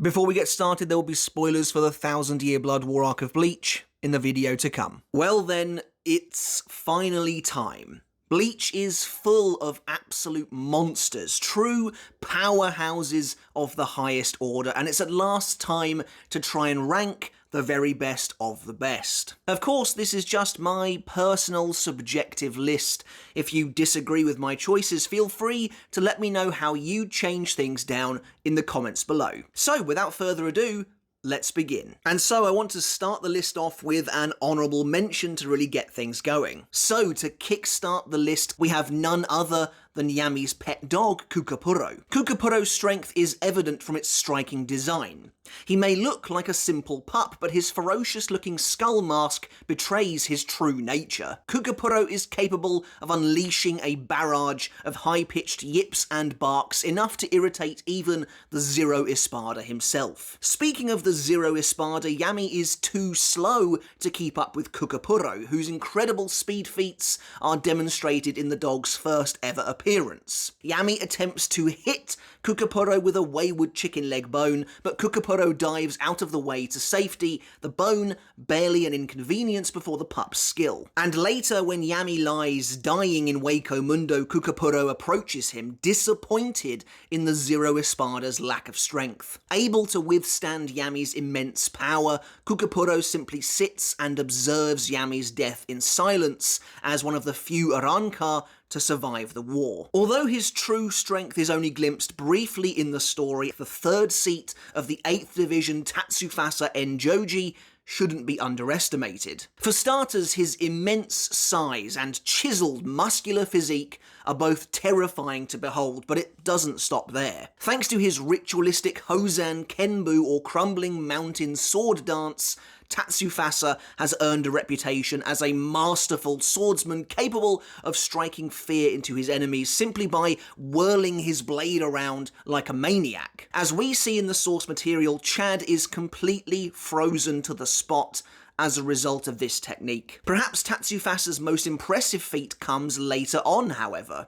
Before we get started, there will be spoilers for the 1000-Year Blood War arc of Bleach in the video to come. Well then, it's finally time. Bleach is full of absolute monsters, true powerhouses of the highest order, and it's at last time to try and rank the very best of the best. Of course, this is just my personal subjective list. If you disagree with my choices, feel free to let me know how you change things down in the comments below. So, without further ado, let's begin. And so I want to start the list off with an honourable mention to really get things going. So to kickstart the list, we have none other than Yami's pet dog, Kukapuro. Kukapuro's strength is evident from its striking design. He may look like a simple pup, but his ferocious-looking skull mask betrays his true nature. Kukapuro is capable of unleashing a barrage of high-pitched yips and barks, enough to irritate even the Zero Espada himself. Speaking of the Zero Espada, Yami is too slow to keep up with Kukapuro, whose incredible speed feats are demonstrated in the dog's first ever appearance. Yami attempts to hit Kukapuro with a wayward chicken leg bone, but Kukapuro dives out of the way to safety, the bone barely an inconvenience before the pup's skill. And later, when Yami lies dying in Waco Mundo, Kukapuro approaches him, disappointed in the Zero Espada's lack of strength. Able to withstand Yami's immense power, Kukapuro simply sits and observes Yami's death in silence as one of the few Arrancar to survive the war. Although his true strength is only glimpsed briefly in the story, the third seat of the 8th Division Tatsufasa Enjoji shouldn't be underestimated. For starters, his immense size and chiseled muscular physique are both terrifying to behold, but it doesn't stop there. Thanks to his ritualistic Hozan Kenbu or crumbling mountain sword dance, Tatsufasa has earned a reputation as a masterful swordsman capable of striking fear into his enemies simply by whirling his blade around like a maniac. As we see in the source material, Chad is completely frozen to the spot as a result of this technique. Perhaps Tatsufasa's most impressive feat comes later on, however.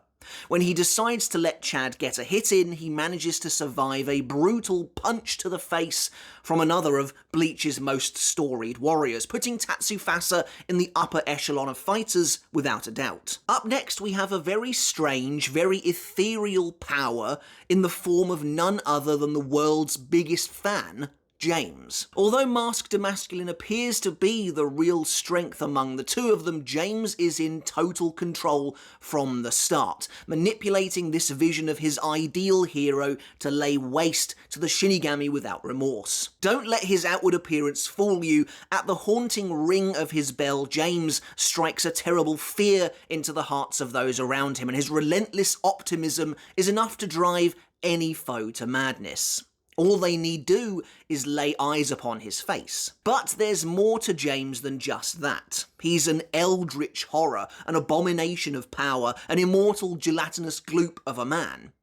When he decides to let Chad get a hit in, he manages to survive a brutal punch to the face from another of Bleach's most storied warriors, putting Tatsufasa in the upper echelon of fighters without a doubt. Up next, we have a very strange, very ethereal power in the form of none other than the world's biggest fan, James. Although Masked Masculine appears to be the real strength among the two of them, James is in total control from the start, manipulating this vision of his ideal hero to lay waste to the Shinigami without remorse. Don't let his outward appearance fool you. At the haunting ring of his bell, James strikes a terrible fear into the hearts of those around him, and his relentless optimism is enough to drive any foe to madness. All they need do is lay eyes upon his face. But there's more to James than just that. He's an eldritch horror, an abomination of power, an immortal gelatinous gloop of a man.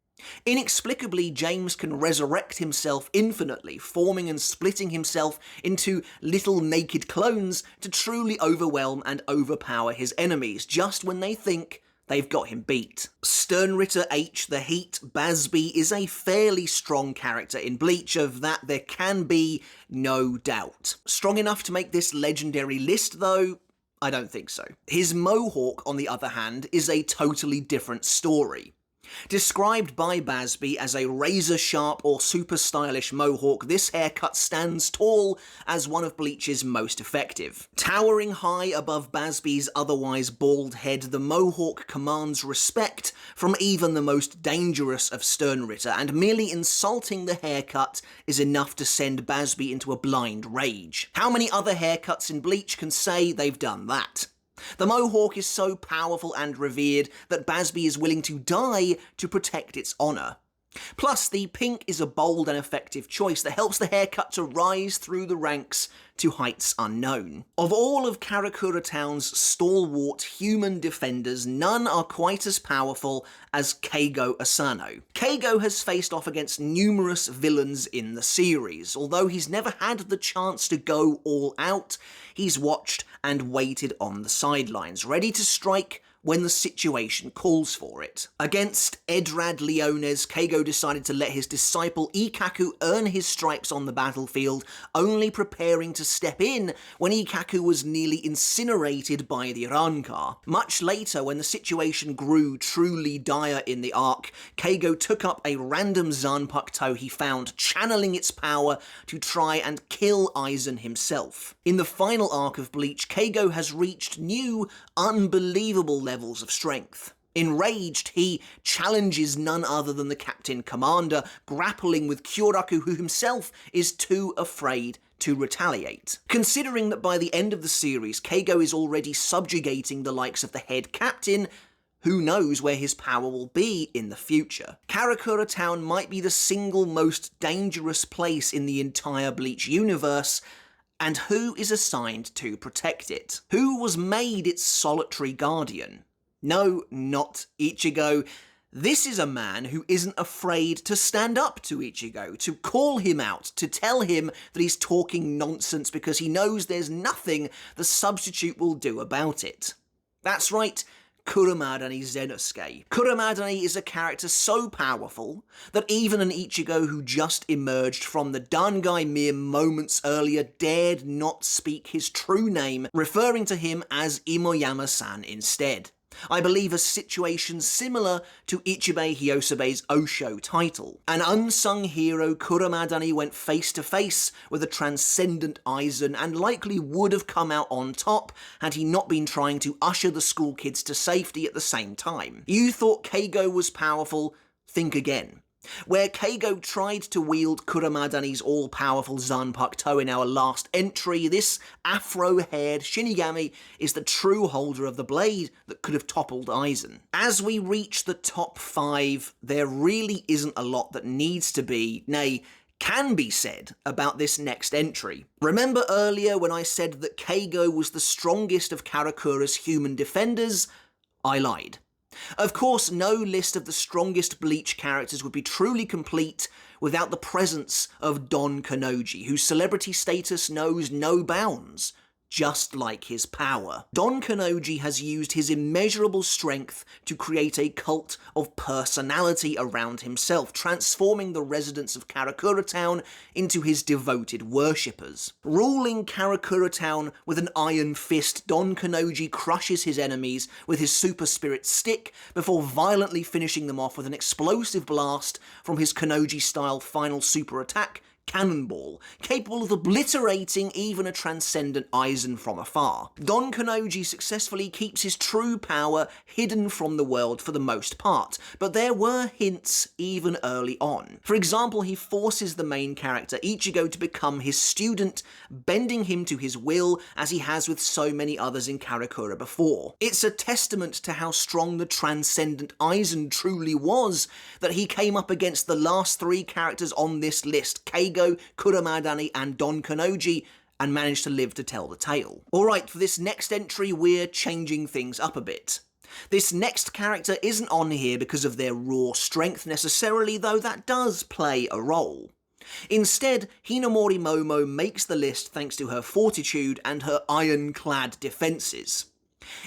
Inexplicably, James can resurrect himself infinitely, forming and splitting himself into little naked clones to truly overwhelm and overpower his enemies, just when they think they've got him beat. Sternritter H, the Heat, Basby, is a fairly strong character in Bleach, of that there can be no doubt. Strong enough to make this legendary list, though? I don't think so. His Mohawk, on the other hand, is a totally different story. Described by Basby as a razor-sharp or super stylish mohawk, this haircut stands tall as one of Bleach's most effective. Towering high above Basby's otherwise bald head, the mohawk commands respect from even the most dangerous of Sternritter, and merely insulting the haircut is enough to send Basby into a blind rage. How many other haircuts in Bleach can say they've done that? The Mohawk is so powerful and revered that Basby is willing to die to protect its honour. Plus, the pink is a bold and effective choice that helps the haircut to rise through the ranks to heights unknown. Of all of Karakura Town's stalwart human defenders, none are quite as powerful as Keigo Asano. Keigo has faced off against numerous villains in the series. Although he's never had the chance to go all out, he's watched and waited on the sidelines, ready to strike when the situation calls for it. Against Edrad Leones, Keigo decided to let his disciple Ikkaku earn his stripes on the battlefield, only preparing to step in when Ikkaku was nearly incinerated by the Rankar. Much later, when the situation grew truly dire in the arc, Keigo took up a random Zanpakuto he found, channeling its power to try and kill Aizen himself. In the final arc of Bleach, Keigo has reached new, unbelievable levels of strength. Enraged, he challenges none other than the Captain Commander, grappling with Kyoraku, who himself is too afraid to retaliate. Considering that by the end of the series, Keigo is already subjugating the likes of the head captain, who knows where his power will be in the future. Karakura Town might be the single most dangerous place in the entire Bleach universe, and who is assigned to protect it? Who was made its solitary guardian? No, not Ichigo. This is a man who isn't afraid to stand up to Ichigo, to call him out, to tell him that he's talking nonsense because he knows there's nothing the substitute will do about it. That's right, Kurumadani Zenosuke. Kurumadani is a character so powerful that even an Ichigo who just emerged from the Dangai mere moments earlier dared not speak his true name, referring to him as Imoyama-san instead. I believe a situation similar to Ichibei Hyosobe's Osho title. An unsung hero, Kurumadani went face to face with a transcendent Aizen and likely would have come out on top had he not been trying to usher the school kids to safety at the same time. You thought Keigo was powerful? Think again. Where Keigo tried to wield Kurumadani's all-powerful Zanpakuto in our last entry, this afro-haired Shinigami is the true holder of the blade that could have toppled Aizen. As we reach the top 5, there really isn't a lot that needs to be, nay, can be said about this next entry. Remember earlier when I said that Keigo was the strongest of Karakura's human defenders? I lied. Of course, no list of the strongest Bleach characters would be truly complete without the presence of Don Kannoji, whose celebrity status knows no bounds, just like his power. Don Kannoji has used his immeasurable strength to create a cult of personality around himself, transforming the residents of Karakura Town into his devoted worshippers. Ruling Karakura Town with an iron fist, Don Kannoji crushes his enemies with his super spirit stick before violently finishing them off with an explosive blast from his Kannoji-style final super attack, Cannonball, capable of obliterating even a transcendent Aizen from afar. Don Kannoji successfully keeps his true power hidden from the world for the most part, but there were hints even early on. For example, he forces the main character Ichigo to become his student, bending him to his will as he has with so many others in Karakura before. It's a testament to how strong the transcendent Aizen truly was that he came up against the last 3 characters on this list, Keigo, Kurumadani and Don Kannoji, and managed to live to tell the tale. Alright, for this next entry we're changing things up a bit. This next character isn't on here because of their raw strength necessarily, though that does play a role. Instead, Hinamori Momo makes the list thanks to her fortitude and her ironclad defences.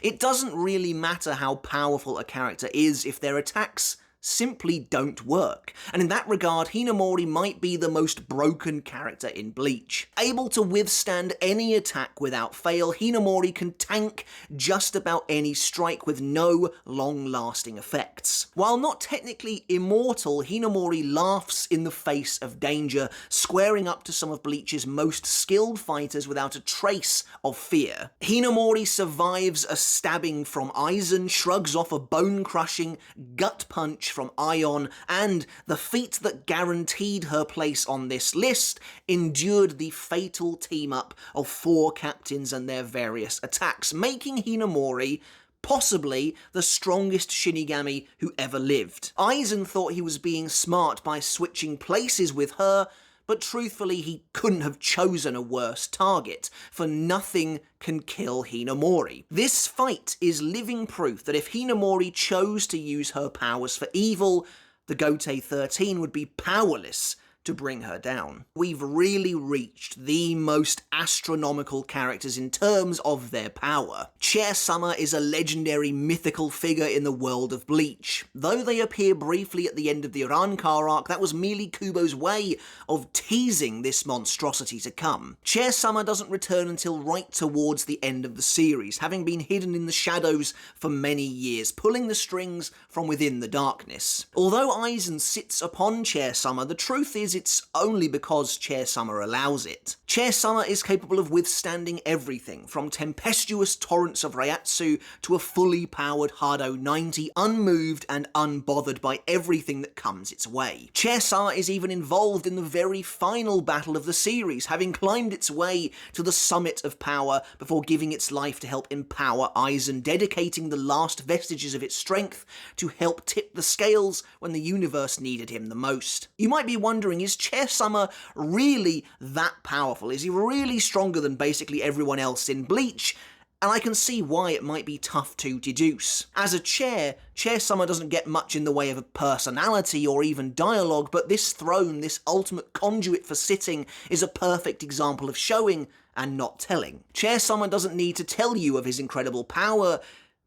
It doesn't really matter how powerful a character is if their attacks simply don't work, and in that regard Hinamori might be the most broken character in Bleach. Able to withstand any attack without fail, Hinamori can tank just about any strike with no long-lasting effects. While not technically immortal, Hinamori laughs in the face of danger, squaring up to some of Bleach's most skilled fighters without a trace of fear. Hinamori survives a stabbing from Aizen, shrugs off a bone-crushing gut punch from Ion, and the feat that guaranteed her place on this list endured the fatal team-up of 4 captains and their various attacks, making Hinamori possibly the strongest Shinigami who ever lived. Aizen thought he was being smart by switching places with her, but truthfully he couldn't have chosen a worse target, for nothing can kill Hinamori. This fight is living proof that if Hinamori chose to use her powers for evil, the Gotei 13 would be powerless to bring her down. We've really reached the most astronomical characters in terms of their power. Chair Summer is a legendary mythical figure in the world of Bleach. Though they appear briefly at the end of the Rankar arc, that was merely Kubo's way of teasing this monstrosity to come. Chair Summer doesn't return until right towards the end of the series, having been hidden in the shadows for many years, pulling the strings from within the darkness. Although Aizen sits upon Chair Summer, the truth is it's only because Chair Summer allows it. Chair Summer is capable of withstanding everything, from tempestuous torrents of Reiatsu to a fully powered Hado 90, unmoved and unbothered by everything that comes its way. Chair Summer is even involved in the very final battle of the series, having climbed its way to the summit of power before giving its life to help empower Aizen, dedicating the last vestiges of its strength to help tip the scales when the universe needed him the most. You might be wondering, is Chair Summer really that powerful? Is he really stronger than basically everyone else in Bleach? And I can see why it might be tough to deduce. As a Chair Summer doesn't get much in the way of a personality or even dialogue, but this throne, this ultimate conduit for sitting, is a perfect example of showing and not telling. Chair Summer doesn't need to tell you of his incredible power.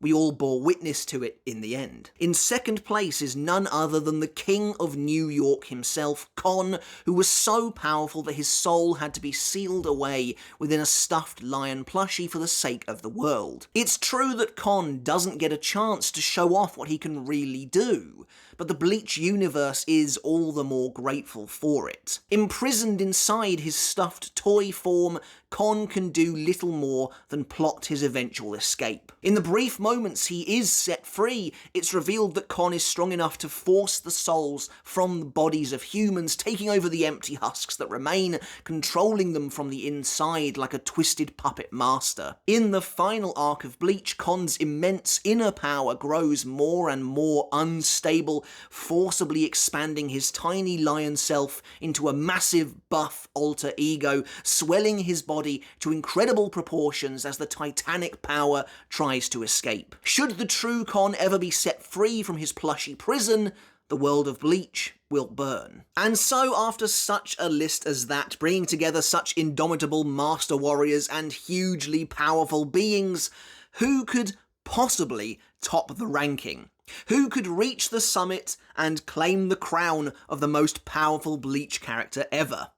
We all bore witness to it in the end. In second place is none other than the King of New York himself, Kon, who was so powerful that his soul had to be sealed away within a stuffed lion plushie for the sake of the world. It's true that Kon doesn't get a chance to show off what he can really do, but the Bleach universe is all the more grateful for it. Imprisoned inside his stuffed toy form, Kon can do little more than plot his eventual escape. In the brief moments he is set free, it's revealed that Kon is strong enough to force the souls from the bodies of humans, taking over the empty husks that remain, controlling them from the inside like a twisted puppet master. In the final arc of Bleach, Kon's immense inner power grows more and more unstable, forcibly expanding his tiny lion self into a massive buff alter ego, swelling his body to incredible proportions as the titanic power tries to escape. Should the true Kon ever be set free from his plushy prison, the world of Bleach will burn. And so, after such a list as that, bringing together such indomitable master warriors and hugely powerful beings, who could possibly top the ranking? Who could reach the summit and claim the crown of the most powerful Bleach character ever?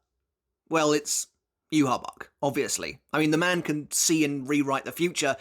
Well, it's Yhwach, obviously. I mean, the man can see and rewrite the future.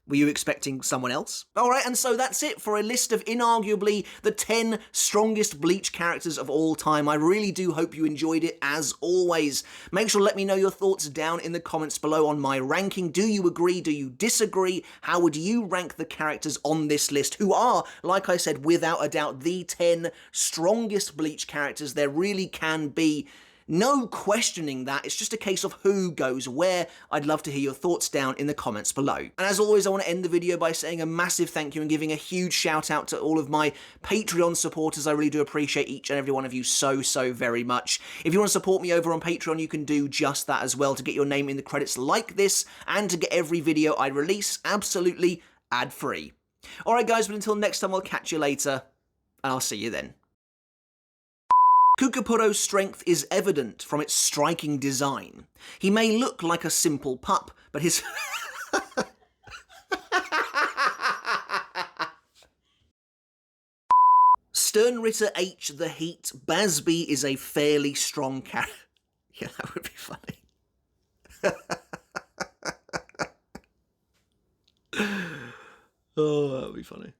Were you expecting someone else? Alright, and so that's it for a list of inarguably the 10 strongest Bleach characters of all time. I really do hope you enjoyed it, as always. Make sure to let me know your thoughts down in the comments below on my ranking. Do you agree? Do you disagree? How would you rank the characters on this list, who are, like I said, without a doubt, the 10 strongest Bleach characters there really can be? No questioning that, it's just a case of who goes where. I'd love to hear your thoughts down in the comments below. And as always, I want to end the video by saying a massive thank you and giving a huge shout out to all of my Patreon supporters. I really do appreciate each and every one of you so very much. If you want to support me over on Patreon, you can do just that as well to get your name in the credits like this and to get every video I release absolutely ad-free. Alright guys, but until next time, I'll catch you later, and I'll see you then. Kukapuro's strength is evident from its striking design. He may look like a simple pup, but his... Sternritter H the Heat, Basby is a fairly strong character. Yeah, that would be funny. Oh, that would be funny.